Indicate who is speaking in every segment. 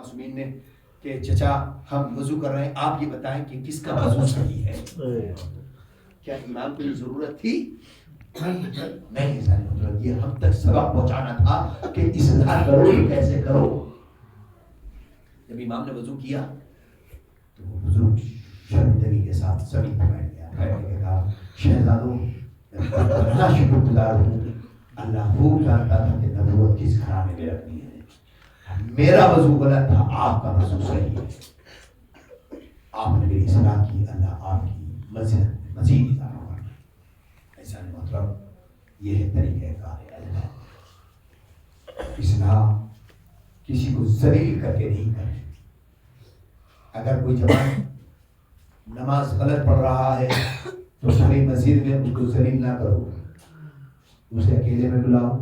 Speaker 1: معصومین نے کہ چچا ہم وضو کر رہے ہیں، آپ یہ بتائیں کہ کس کا وضو صحیح ہے؟ کیا امام کو یہ ضرورت تھی؟ نہیں ضرورت، یہ ہم تک سبق پہنچانا تھا کہ اصلاح کرو کیسے کرو۔ جب امام نے وضو کیا تو وہ بزرگ شرمندگی کے ساتھ زمین پر بیٹھ گیا، بیٹھ کے کہا شہزادوں بڑا شکر گزار ہوں، اللہ خوب جانتا تھا کہ نبوت کس گھرانے میں رکھنی ہے، میرا وضو غلط تھا، آپ کا وضو صحیح ہے، آپ نے میری اصلاح کی، اللہ آپ کی مزید اضافہ کرنا۔ ایسا نہیں مطلب یہ ہے طریقہ کار اللہ، اصلاح کسی کو ذلیل کر کے نہیں کرے۔ اگر کوئی جوان نماز غلط پڑھ رہا ہے تو ساری مسجد میں اس کو ذلیل نہ کرو، اسے اکیلے میں بلاؤ،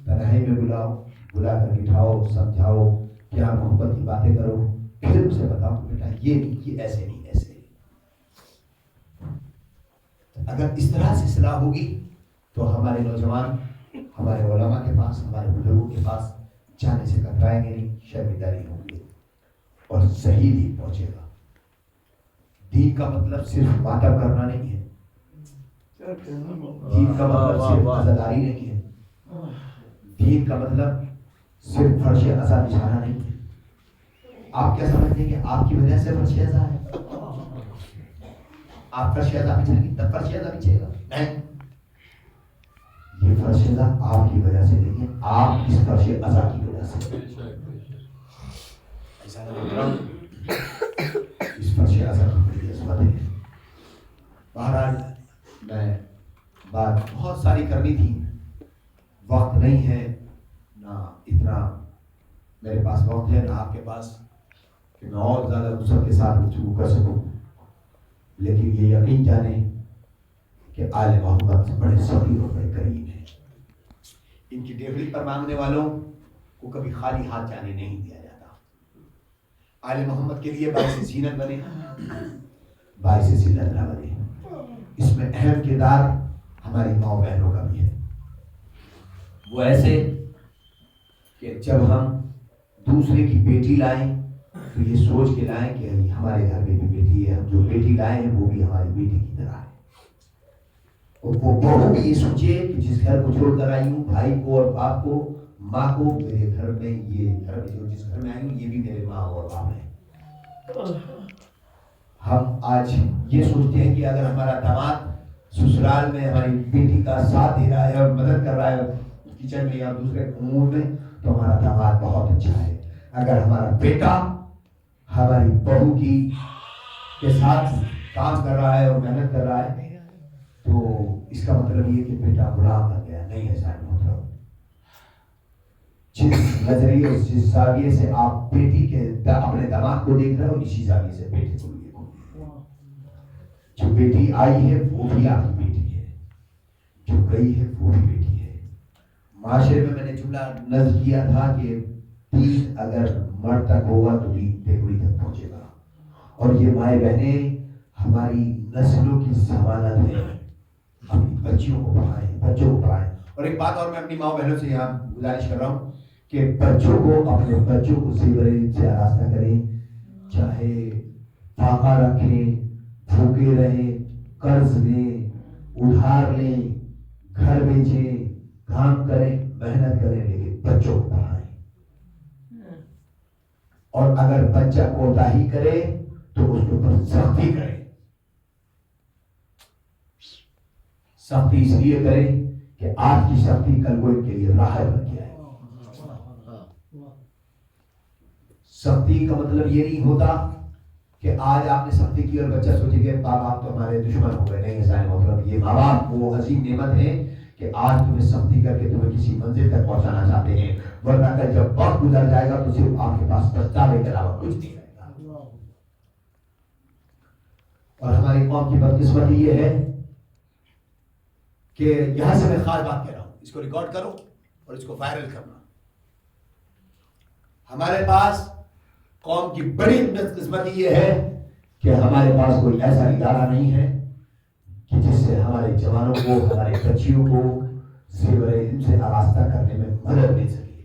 Speaker 1: تنہائی میں بلاؤ، بلا کر بٹھاؤ، سمجھاؤ، پیار محبت کی باتیں کرو، پھر اسے بتاؤ کہ بیٹا یہ نہیں، یہ ایسے نہیں، ایسے۔ اگر اس طرح سے اصلاح ہوگی تو ہمارے نوجوان ہمارے علماء کے پاس، ہمارے بزرگوں کے پاس جانے سے کترائیں گے نہیں، شرمنداری ہوں گے اور صحیح دین پہنچے گا۔ دین کا مطلب صرف ماتم کرنا نہیں ہے، دین کا مطلب صرف عزاداری نہیں ہے، دین کا مطلب صرف فرش عزا بچھانا نہیں ہے۔ آپ کیا سمجھتے ہیں کہ آپ کی وجہ سے فرش عزا ہے؟ آپ فرش عزا بچھائیں گے تب فرش عزا بچھے گا؟ نہیں، یہ فرش عزا آپ کی وجہ سے نہیں ہے، آپ اس فرش عزا کی وجہ سے۔ ایسا نہیں، اس فرش عزا کی بڑی عظمت ہے۔ بہرحال میں بات بہت ساری کرنی تھی، وقت نہیں ہے، نہ اتنا میرے پاس وقت ہے، نہ آپ کے پاس کہ میں اور زیادہ وسعت کے ساتھ گفتگو کر سکوں، لیکن یہ یقین جانیں کہ آل محمد بڑے صبور اور بڑے کریم ہیں، ان کی ڈیوری پر مانگنے والوں کو کبھی خالی ہاتھ جانے نہیں دیا جاتا۔ آل محمد کے لیے باعث زینت بنے، باعث ذلت نہ بنے۔ اس میں اہم کردار ہماری ماں بہنوں کا بھی ہے، وہ ایسے کہ جب ہم دوسرے کی بیٹی لائیں تو یہ سوچ کے لائیں کہ ہمارے گھر میں بھی بیٹی ہے، ہم جو بیٹی لائے ہیں وہ بھی ہماری بیٹی کی طرح ہے۔ اور وہ بہو بھی یہ سوچے کہ جس گھر کو چھوڑ کر آئی ہوں، بھائی کو اور باپ کو، ماں کو، میرے گھر میں یہ گھر میں جو جس گھر میں آئی ہوں یہ بھی میرے ماں اور باپ ہیں۔ ہم آج یہ سوچتے ہیں کہ اگر ہمارا داماد سسرال میں ہماری بیٹی کا ساتھ دے رہا ہے اور مدد کر رہا ہے کچن میں یا دوسرے امور میں تو ہمارا داماد بہت اچھا ہے۔ اگر ہمارا بیٹا ہماری بہو کے ساتھ کام کر رہا ہے اور محنت کر رہا ہے تو اس کا مطلب یہ کہ بیٹا غلام بن گیا نہیں ہے۔ صاحب مطلب جس نظریے اور جس زاویے سے آپ بیٹی کے اپنے داماد کو دیکھ رہے ہو، اسی زاویے سے بیٹے کو بھی دیکھو۔ جو بیٹی آئی ہے وہ بھی آپ کی بیٹی ہے، جو گئی ہے وہ بھی بیٹی ہے۔ معاشرے میں نے جملہ نظر کیا تھا کہ دین اگر مرد تک ہوگا تو دین ٹیکوری تک پہنچے گا، اور یہ مائیں بہنیں ہماری نسلوں کی ضمانت ہے۔ اپنی بچیوں کو پڑھائیں، بچوں کو پڑھائیں۔ اور ایک بات اور میں اپنی ماں بہنوں سے یہاں گزارش کر رہا ہوں کہ بچوں کو، اپنے بچوں کو زیور سے آراستہ کریں، چاہے فاقہ رکھیں، بھوکے رہیں، قرض لیں، ادھار لیں، گھر بیچیں، کام کریں، محنت کریں، لیکن بچوں کو پڑھائیں۔ اور اگر بچہ کوتاہی کرے تو اس کے اوپر سختی کریں۔ سختی اس لیے کریں کہ آج کی سختی کل کو ان کے لیے راحت بن جائے۔ سختی کا مطلب یہ نہیں ہوتا کہ آج آپ نے سختی کی اور بچہ سوچے کہ ماں باپ تو ہمارے دشمن ہو گئے، نہیں ایسا نہیں۔ مطلب یہ ماں باپ وہ عظیم نعمت ہے کہ آج تمہیں سختی کر کے تمہیں کسی منزل تک پہنچانا چاہتے ہیں، ورنہ کہ جب وقت گزر جائے گا تو صرف آپ کے پاس پچھتاوے کے علاوہ کچھ نہیں رہے گا۔ اور ہماری قوم کی بدقسمتی یہ ہے کہ یہاں سے میں خاص بات کہہ رہا ہوں، اس کو ریکارڈ کرو اور اس کو وائرل کرنا۔ ہمارے پاس قوم کی بڑی بدقسمتی یہ ہے کہ ہمارے پاس کوئی ایسا ادارہ نہیں ہے کہ جس سے ہمارے جوانوں کو، ہمارے بچیوں کو زیور علم سے آراستہ کرنے میں مدد مل سکے۔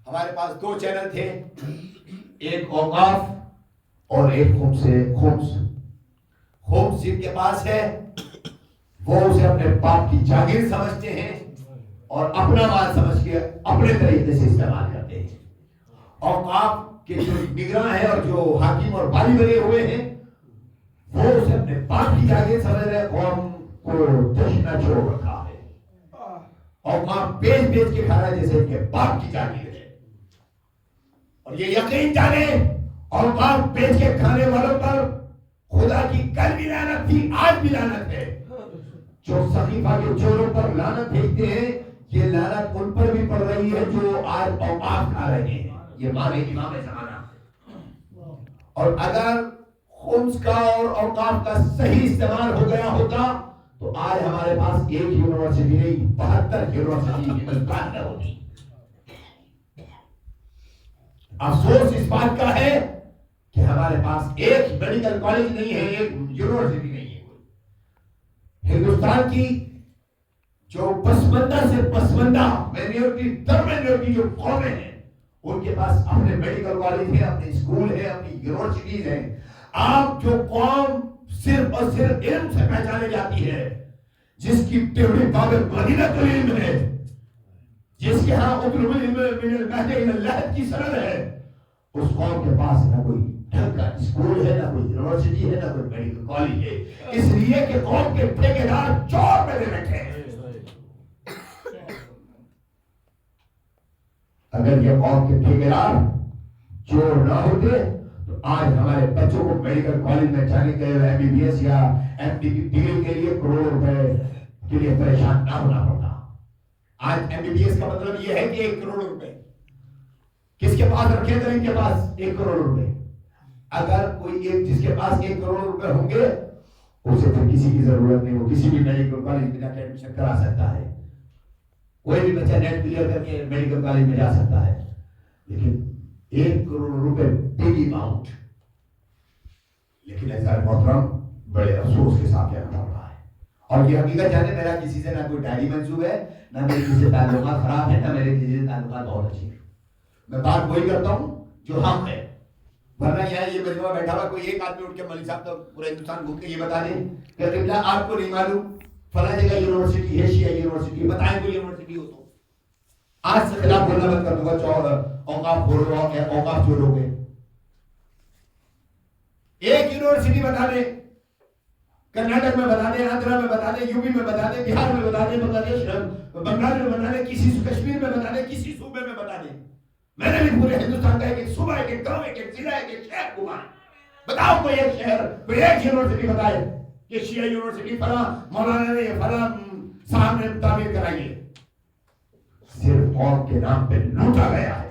Speaker 1: ہمارے پاس 2 چینل تھے، ایک اوقاف اور ایک خمس جن کے پاس ہے وہ اسے اپنے باپ کی جاگیر سمجھتے ہیں اور اپنا مال سمجھ کے اپنے طریقے سے استعمال کرتے ہیں. اوقاف کے جو نگراں ہیں اور جو حاکم اور والی بنے ہوئے ہیں وہ اسے اپنے باپ کی جاگیر سمجھ رہے ہیں، قوم کو دشنا چھوڑ رکھا ہے. اوقاف بیچ کے کھا رہا ہے جیسے ان کے باپ کی جاگیر ہے. اور یہ یقین جانے اوقاف بیچ کے کھانے والوں پر خدا کی کل بھی لعنت تھی، آج بھی لعنت ہے. جو سقیفہ کے چوروں پر لعنت بھیجتے ہیں یہ لعنت ان پر بھی پڑ رہی ہے جو آج اوقاف کھا رہے ہیں. یہ مانے امام زمانہ. اور اگر خمس کا اور اوقاف کا صحیح استعمال ہو گیا ہوتا تو آج ہمارے پاس ایک یونیورسٹی نہیں 72 یونیورسٹی ہندوستان میں ہوتی. افسوس اس بات کا ہے کہ ہمارے پاس ایک میڈیکل کالج نہیں ہے، ایک یونیورسٹی نہیں ہے. ہندوستان کی جو پسماندہ سے پسماندہ مینورٹی در مینورٹی جو قومیں ہیں ان کے پاس اپنے میڈیکل کالج ہیں، اپنے اسکول ہیں، اپنی یونیورسٹیز ہیں. آپ جو قوم صرف اور صرف علم سے پہچانے جاتی ہے، جس کی تیوری بابر مدینہ العلم ہے، جس کے ہاں اطلب العلم من المہد الى اللحد کی سند ہے، اس قوم کے پاس نہ کوئی ڈھنگ کا اسکول ہے، نہ کوئی یونیورسٹی ہے، نہ کوئی میڈیکل کالج ہے. اس لیے کہ قوم کے ٹھیکیدار چور میں بیٹھے ہیں. اگر یہ قوم کے ٹھیکیدار چور نہ ہوتے تو آج ہمارے بچوں کو میڈیکل کالج میں جانے کے لیے MBBS یا MD کی ڈگری کے لیے کروڑوں روپے کے لیے پریشان نہ ہونا پڑتا. آج MBBS کا مطلب یہ ہے کہ 1 کروڑ روپے کس کے پاس رکھے گا؟ ان کے پاس 1 کروڑ روپے. اگر کوئی ایک جس کے پاس 1 کروڑ روپے ہوں گے اسے پھر کسی کی ضرورت نہیں، وہ کسی بھی میڈیکل کالج میں جا کے ایڈمیشن کرا سکتا ہے. کوئی بھی بچہ نیٹ کلیئر کر کے میڈیکل کالج میں جا سکتا ہے. لیکن 1 کروڑ روپے بگ اماؤنٹ. لیکن ایسا محترم بڑے افسوس کے ساتھ کہنا پڑ رہا ہے. اور یہ حقیقت جانے میرا کسی سے نہ کوئی ڈائری منسوب ہے، نہ میرے کسی سے تعلقات خراب ہے، نہ میرے کسی سے تعلقات بہت اچھے ہیں. میں بات وہی کرتا ہوں جو حق ہے. ورنہ یہاں یہ مجموعہ بیٹھا ہوا کوئی ایک آدمی اٹھ کے مولوی صاحب تو پورے ہندوستان گھوم کے یہ بتا دیں کہ قبلہ آپ کو نہیں معلوم فلاں جگہ یونیورسٹی ہے، شیعہ یونیورسٹی، بتائیں کوئی یونیورسٹی ہو تو. آج سے خلاف بولنا بند کر دوں گا. اوقاف بول رہا ہے، اوقاف جو لوگ ہیں ایک یونیورسٹی بتا دیں، کرناٹک میں بتا دیں، آندھرا میں بتا دیں، UP میں بتا دیں، بہار میں بتا دیں، بنگلہ میں بتا دیں، کسی کشمیر میں بتا دیں، کسی صوبے میں بتا دیں. میں نے بھی پورے ہندوستان کا ایک صوبہ، ایک گاؤں، ایک ضلع، ایک شہر گھوما ہے. بتاؤ کوئی ایک شہر، کوئی ایک یونیورسٹی بتائے کہ شیعہ یونیورسٹی فلاں مولانا نے فلاں صاحب نے تعمیر کرائی ہے. صرف قوم کے نام پہ لوٹا گیا ہے.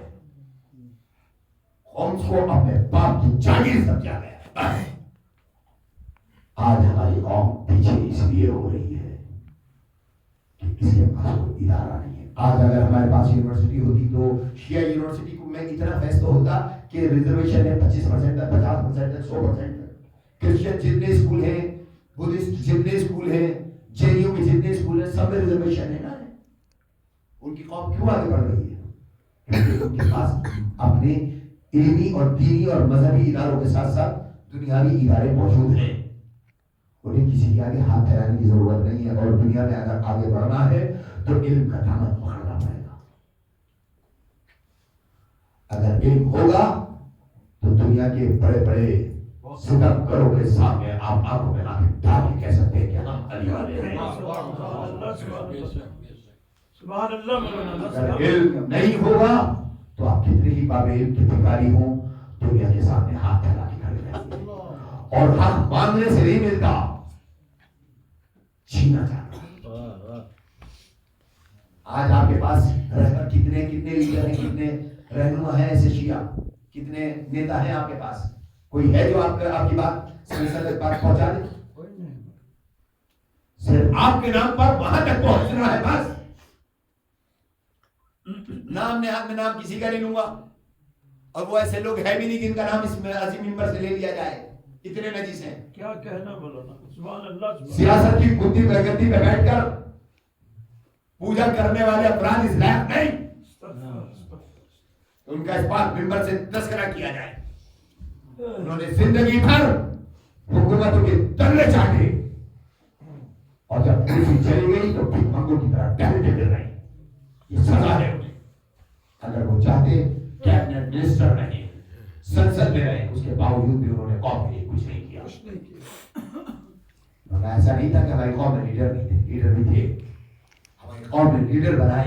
Speaker 1: قوم کو اپنے باپ کی جاگیر سمجھا گیا ہے. آج ہماری قوم پیچھے اس لیے ہو رہی ہے کہ اس کے پاس کوئی ادارہ نہیں ہے. آج اگر ہمارے پاس یونیورسٹی ہوتی تو شیعہ یونیورسٹی کو میں اتنا فیصلہ ہوتا کہ ریزرویشن ہے 25%، 50%، 100%. کرسچن جتنے اسکول ہیں، بدھسٹ جتنے اسکول ہیں، JNU کے جتنے اسکول ہیں، سب میں ریزرویشن ہے نا. ان کی قوم کیوں آگے بڑھ رہی ہے؟ کیونکہ ان کے پاس اپنے علمی اور دینی اور مذہبی اداروں کے ساتھ ساتھ دنیاوی ادارے موجود ہیں. انہیں کسی کے آگے ہاتھ پھیلانے کی ضرورت نہیں ہے. اور دنیا میں اگر آگے بڑھنا ہے تو علم کا دامن پکڑنا پڑے گا. اگر علم ہوگا تو دنیا کے بڑے بڑے ستم کروں کے سامنے آپ آنکھوں میں آنکھیں ڈال کے کہہ سکتے ہیں کہ ہم علی والے ہیں. اگر علم نہیں ہوگا تو آپ کتنے ہی باب علم کے بھکاری ہوں دنیا کے سامنے ہاتھ پھیلا کے کھڑے رہیں گے. اور حق مانگنے سے نہیں ملتا، چھینا جاتا. آج آپ کے پاس رہبر کتنے لیڈر ہیں، کتنے رہنما ہیں ایسے شیعہ، کتنے نیتا ہیں آپ کے پاس؟ کوئی ہے جو آپ کی بات سنسد تک بات پہنچا دے؟ صرف آپ کے نام پر وہاں تک پہنچنا ہے بس. نام نہاد میں نام کسی کا نہیں لوں گا. اور وہ ایسے لوگ ہے بھی نہیں جن کا نام اس عظیم منبر سے لے لیا جائے. اتنے نجیس ہیں.
Speaker 2: کیا کہنا بولا نا. سبحان اللہ.
Speaker 1: سیاست کی گدی پہ بیٹھ کر پوجا کرنے والے افراد اس لائق نہیں ان کا اس بات منبر سے تذکرہ کیا جائے. انہوں نے زندگی بھر حکومتوں کے تلے چاٹے اور جب کرسی چلی گئی تو بھیک منگوں کی طرح ٹہلتے پھر رہے. یہ سزا ہے انہیں. اگر وہ چاہتے کیبنٹ منسٹر رہے, سنسد میں رہے, اس کے باوجود بھی انہوں نے قوم کے لیے کچھ نہیں کیا. ایسا نہیں تھا کہ ہماری قوم میں لیڈر نہیں تھے, لیڈر بھی تھے. ہماری قوم نے لیڈر بنائے.